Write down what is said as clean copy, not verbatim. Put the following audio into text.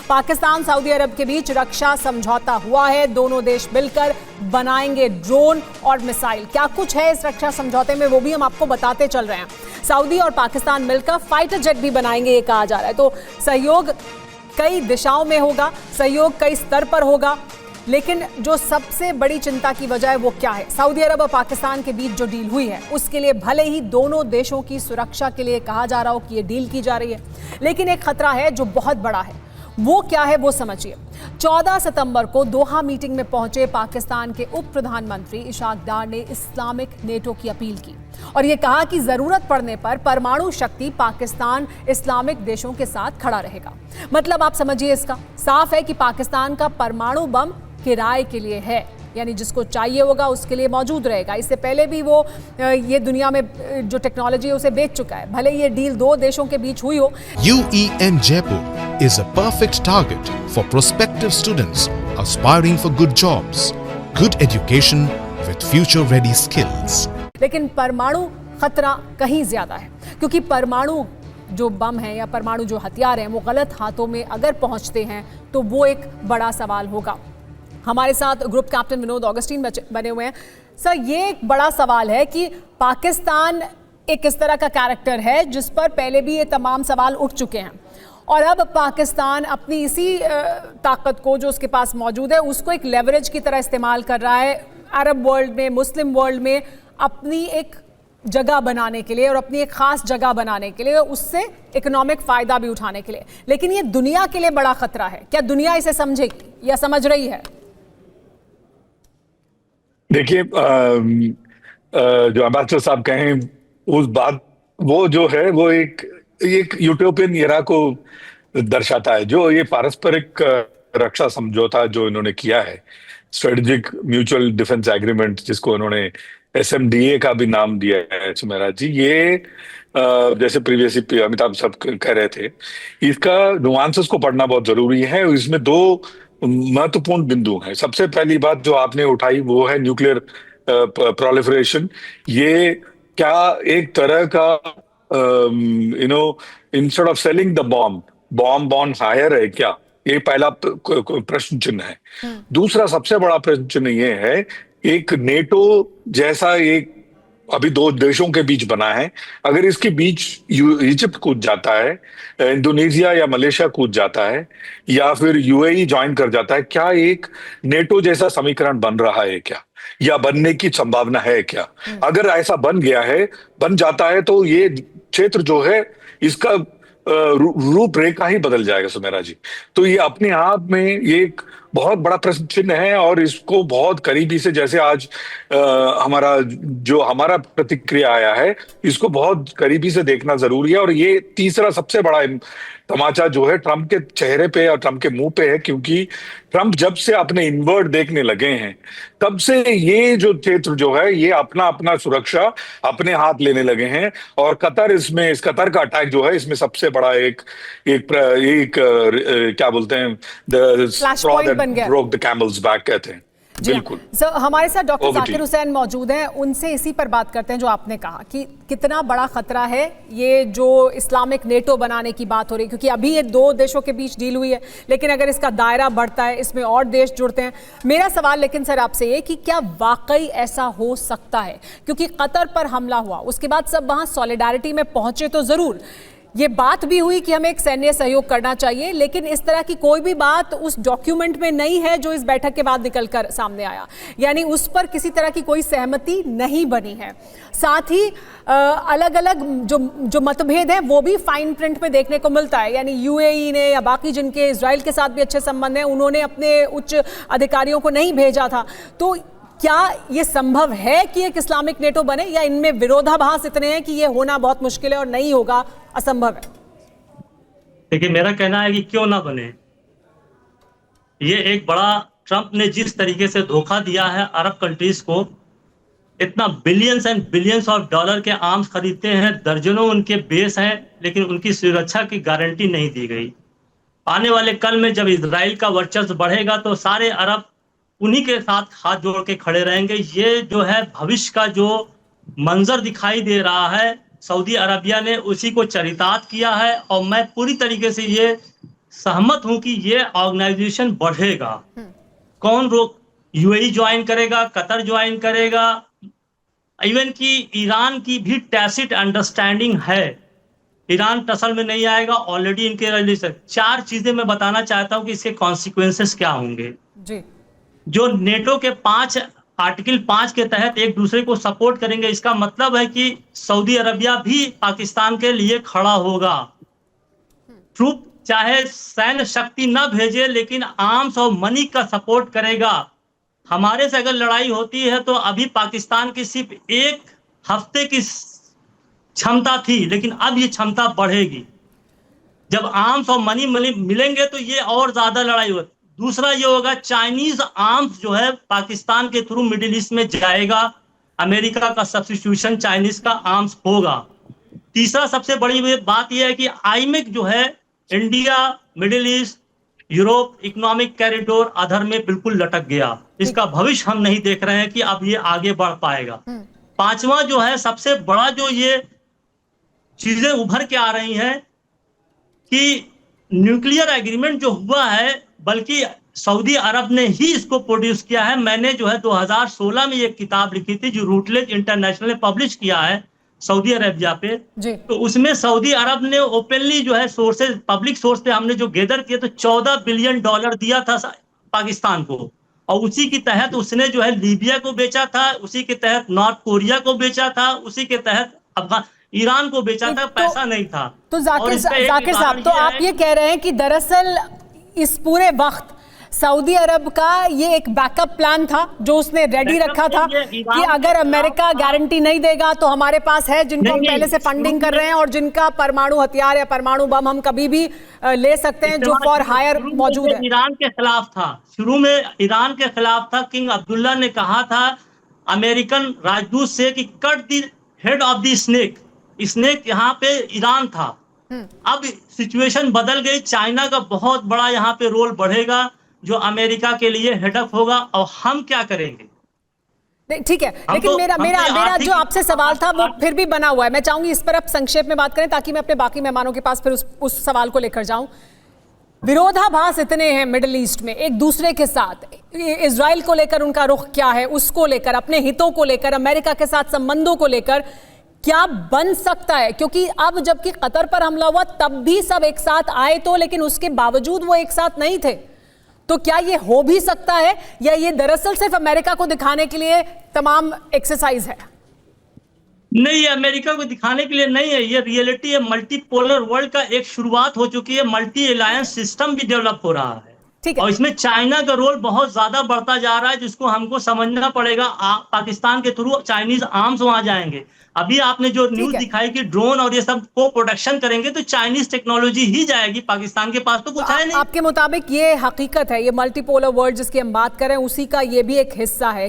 Pakistan Saudi अरब के बीच रक्षा समझौता हुआ है। दोनों देश मिलकर बनाएंगे ड्रोन और मिसाइल। क्या कुछ है इस रक्षा समझौते में वो भी हम आपको बताते चल रहे हैं। सऊदी और पाकिस्तान मिलकर फाइटर जेट भी बनाएंगे ये कहा जा रहा है। तो सहयोग कई दिशाओं में होगा, सहयोग कई स्तर पर होगा। लेकिन जो सबसे बड़ी चिंता की वजह है वो क्या है? सऊदी अरब और पाकिस्तान के बीच जो डील हुई है उसके लिए भले ही दोनों देशों की सुरक्षा के लिए कहा जा रहा हो कि ये डील की जा रही है, लेकिन एक खतरा है जो बहुत बड़ा है। वो क्या है वो समझिए। 14 सितंबर को दोहा मीटिंग में पहुंचे पाकिस्तान के उप प्रधानमंत्री इशाक डार ने इस्लामिक नेटो की अपील की और ये कहा कि जरूरत पड़ने पर परमाणु शक्ति पाकिस्तान इस्लामिक देशों के साथ खड़ा रहेगा। मतलब आप समझिए, इसका साफ है कि पाकिस्तान का परमाणु बम किराए के लिए है, यानी जिसको चाहिए होगा उसके लिए मौजूद रहेगा। इससे पहले भी वो ये दुनिया में जो टेक्नोलॉजी है उसे बेच चुका है, भले ये डील दो देशों के बीच हुई हो। UEN Jaipur is a perfect target for prospective students aspiring for good jobs, good education with future-ready skills. लेकिन परमाणु खतरा कहीं ज्यादा है, क्योंकि परमाणु जो बम है या परमाणु जो हथियार हैं वो गलत हाथों में अगर पहुंचते हैं तो वो एक बड़ा सवाल होगा। हमारे साथ ग्रुप कैप्टन विनोद ऑगस्टीन बने हुए हैं। सर, ये एक बड़ा सवाल है कि पाकिस्तान एक इस तरह का कैरेक्टर है जिस पर पहले भी ये तमाम सवाल उठ चुके हैं और अब पाकिस्तान अपनी इसी ताकत को जो उसके पास मौजूद है उसको एक लेवरेज की तरह इस्तेमाल कर रहा है अरब वर्ल्ड में, मुस्लिम वर्ल्ड में अपनी एक जगह बनाने के लिए और अपनी एक खास जगह बनाने के लिए, उससे इकोनॉमिक फायदा भी उठाने के लिए। लेकिन ये दुनिया के लिए बड़ा खतरा है। क्या दुनिया इसे समझेगी या समझ रही है? देखिए, जो अम्बेसडर साहब कहें उस बात, वो जो है वो एक यूटोपियन एरा को दर्शाता है। जो ये पारस्परिक रक्षा समझौता जो इन्होंने किया है, स्ट्रेटेजिक म्यूचुअल डिफेंस एग्रीमेंट, जिसको इन्होंने SMDA का भी नाम दिया है सुमेरा जी, ये जैसे प्रीवियसली अमिताभ साहब कह रहे थे, इसका नुआंसेस को पढ़ना बहुत जरूरी है। इसमें दो महत्वपूर्ण बिंदु हैं। सबसे पहली बात जो आपने उठाई वो है न्यूक्लियर प्रोलिफरेशन। ये क्या एक तरह का instead of selling the bomb on hire है क्या? ये पहला प्रश्न चिन्ह है। दूसरा सबसे बड़ा प्रश्न चिन्ह ये है, एक नेटो जैसा एक अभी दो देशों के बीच बना है, अगर इसके बीच इजिप्ट कूद जाता है, इंडोनेशिया या मलेशिया कूद जाता है, या फिर UAE ज्वाइन कर जाता है, क्या एक नेटो जैसा समीकरण बन रहा है क्या, या बनने की संभावना है क्या? अगर ऐसा बन जाता है तो ये क्षेत्र जो है इसका रूपरेखा ही बदल जाएगा सुमेरा जी। तो ये अपने आप में ये एक बहुत बड़ा प्रश्न चिन्ह है और इसको बहुत करीबी से, जैसे आज हमारा प्रतिक्रिया आया है, इसको बहुत करीबी से देखना जरूरी है। और ये तीसरा सबसे बड़ा तमाचा जो है ट्रंप के चेहरे पे और ट्रंप के मुंह पे है, क्योंकि ट्रंप जब से अपने इनवर्ड देखने लगे हैं तब से ये जो क्षेत्र जो है ये अपना सुरक्षा अपने हाथ लेने लगे हैं। और इस कतर का अटैक जो है इसमें सबसे बड़ा एक क्या बोलते हैं, the straw that broke the camel's back कहते हैं। बिल्कुल। सर, हमारे साथ डॉक्टर जाकिर हुसैन मौजूद हैं, उनसे इसी पर बात करते हैं। जो आपने कहा कि कितना बड़ा खतरा है ये जो इस्लामिक नेटो बनाने की बात हो रही है, क्योंकि अभी ये दो देशों के बीच डील हुई है, लेकिन अगर इसका दायरा बढ़ता है, इसमें और देश जुड़ते हैं। मेरा सवाल लेकिन सर आपसे ये कि क्या वाकई ऐसा हो सकता है? क्योंकि कतर पर हमला हुआ, उसके बाद सब वहां सॉलिडारिटी में पहुंचे तो जरूर, ये बात भी हुई कि हमें एक सैन्य सहयोग करना चाहिए, लेकिन इस तरह की कोई भी बात उस डॉक्यूमेंट में नहीं है जो इस बैठक के बाद निकलकर सामने आया। यानी उस पर किसी तरह की कोई सहमति नहीं बनी है। साथ ही अलग अलग जो मतभेद हैं वो भी फाइन प्रिंट में देखने को मिलता है। यानी UAE ने या बाकी जिनके इजराइल के साथ भी अच्छे संबंध हैं, उन्होंने अपने उच्च अधिकारियों को नहीं भेजा था। तो क्या ये संभव है कि एक इस्लामिक नेटो बने, या इनमें विरोधाभास इतने हैं कि ये होना बहुत मुश्किल है और नहीं होगा, असंभव है? देखिए, मेरा कहना है कि क्यों ना बने। ये एक बड़ा, ट्रंप ने जिस तरीके से धोखा दिया है अरब कंट्रीज को, इतना billions and billions of dollar के आर्म्स खरीदते हैं, दर्जनों उनके बेस हैं, लेकिन उनकी सुरक्षा की गारंटी नहीं दी गई। आने वाले कल में जब इजराइल का वर्चस्व बढ़ेगा तो सारे अरब उन्हीं के साथ हाथ जोड़ के खड़े रहेंगे। ये जो है भविष्य का जो मंजर दिखाई दे रहा है, सऊदी अरबिया ने उसी को चरितार्थ किया है। और मैं पूरी तरीके से ये सहमत हूं कि ये ऑर्गेनाइजेशन बढ़ेगा। कौन रोक, यूएई ज्वाइन करेगा, कतर ज्वाइन करेगा, इवन कि ईरान की भी टैसिट अंडरस्टैंडिंग है, ईरान टसल में नहीं आएगा, ऑलरेडी इनके रजिस्टर। 4 चीजें मैं बताना चाहता हूं कि इसके कॉन्सिक्वेंसेस क्या होंगे। जी। जो नेटो के आर्टिकल 5 के तहत एक दूसरे को सपोर्ट करेंगे, इसका मतलब है कि सऊदी अरबिया भी पाकिस्तान के लिए खड़ा होगा। ट्रूप चाहे सैन्य शक्ति न भेजे, लेकिन आर्म्स और मनी का सपोर्ट करेगा। हमारे से अगर लड़ाई होती है तो अभी पाकिस्तान की सिर्फ 1 हफ्ते की क्षमता थी, लेकिन अब ये क्षमता बढ़ेगी। जब आर्म्स और मनी मिलेंगे तो ये और ज्यादा लड़ाई होगी। दूसरा ये होगा, चाइनीज आर्म्स जो है पाकिस्तान के थ्रू मिडिल ईस्ट में जाएगा, अमेरिका का सब्स्टिट्यूशन चाइनीज का आर्म्स होगा। तीसरा सबसे बड़ी बात यह है कि आईमेक जो है, India, middle east, Europe economic corridor अधर में बिल्कुल लटक गया। इसका भविष्य हम नहीं देख रहे हैं कि अब ये आगे बढ़ पाएगा। 5वां जो है, सबसे बड़ा जो ये चीजें उभर के आ रही हैं कि न्यूक्लियर एग्रीमेंट जो हुआ है, बल्कि सऊदी अरब ने ही इसको प्रोड्यूस किया है। मैंने जो है 2016 में एक किताब लिखी थी जो रूटलेज इंटरनेशनल ने पब्लिश किया है सऊदी अरेबिया पे। तो उसमें सऊदी अरब ने ओपनली जो है सोर्सेज, पब्लिक सोर्स पे हमने जो गैदर किए तो $14 बिलियन दिया था पाकिस्तान को, और उसी के तहत उसने जो है लीबिया को बेचा था, उसी के तहत नॉर्थ कोरिया को बेचा था, उसी के तहत ईरान को बेचा था। पैसा नहीं था। तो जाकिर साहब, तो आप ये कह रहे हैं कि दरअसल इस पूरे वक्त सऊदी अरब का ये एक बैकअप प्लान था जो उसने रेडी रखा था कि अगर अमेरिका गारंटी नहीं देगा तो हमारे पास है, जिनको हम पहले से फंडिंग कर रहे हैं और जिनका परमाणु हथियार या परमाणु बम हम कभी भी ले सकते हैं, जो फॉर हायर मौजूद है। ईरान के खिलाफ था, शुरू में ईरान के खिलाफ था। किंग अब्दुल्ला ने कहा था अमेरिकन राजदूत से कि cut the head of the snake. Snake यहाँ पे ईरान था। अब सिचुएशन बदल गई, चाइना का बहुत बड़ा यहाँ पे रोल बढ़ेगा जो अमेरिका के लिए हेडअप होगा। और हम क्या करेंगे? ठीक है, लेकिन मेरा जो आपसे सवाल था वो फिर भी बना हुआ है। मैं चाहूंगी इस पर आप संक्षेप में बात करें ताकि मैं अपने बाकी मेहमानों के पास फिर उस सवाल को लेकर जाऊं। विरोधाभास इतने हैं मिडिल ईस्ट में एक दूसरे के साथ, इजराइल को लेकर उनका रुख क्या है, उसको लेकर, अपने हितों को लेकर, अमेरिका के साथ संबंधों को लेकर क्या बन सकता है? क्योंकि अब जबकि कतर पर हमला हुआ तब भी सब एक साथ आए तो, लेकिन उसके बावजूद वो एक साथ नहीं थे। तो क्या ये हो भी सकता है या ये दरअसल सिर्फ अमेरिका को दिखाने के लिए तमाम एक्सरसाइज है? नहीं, ये अमेरिका को दिखाने के लिए नहीं है, ये रियलिटी है। मल्टीपोलर वर्ल्ड का एक शुरुआत हो चुकी है, मल्टी अलायंस सिस्टम भी डेवलप हो रहा है। और इसमें चाइना का रोल बहुत ज्यादा बढ़ता जा रहा है, जिसको हमको समझना पड़ेगा। पाकिस्तान के थ्रू चाइनीज आर्म्स वहां जाएंगे। अभी आपने जो न्यूज दिखाई कि ड्रोन और ये सब को प्रोडक्शन करेंगे तो चाइनीज टेक्नोलॉजी ही जाएगी, पाकिस्तान के पास तो कुछ है नहीं। आपके मुताबिक ये हकीकत है, ये मल्टीपोलर वर्ल्ड जिसकी हम बात कर रहे हैं उसी का ये भी एक हिस्सा है।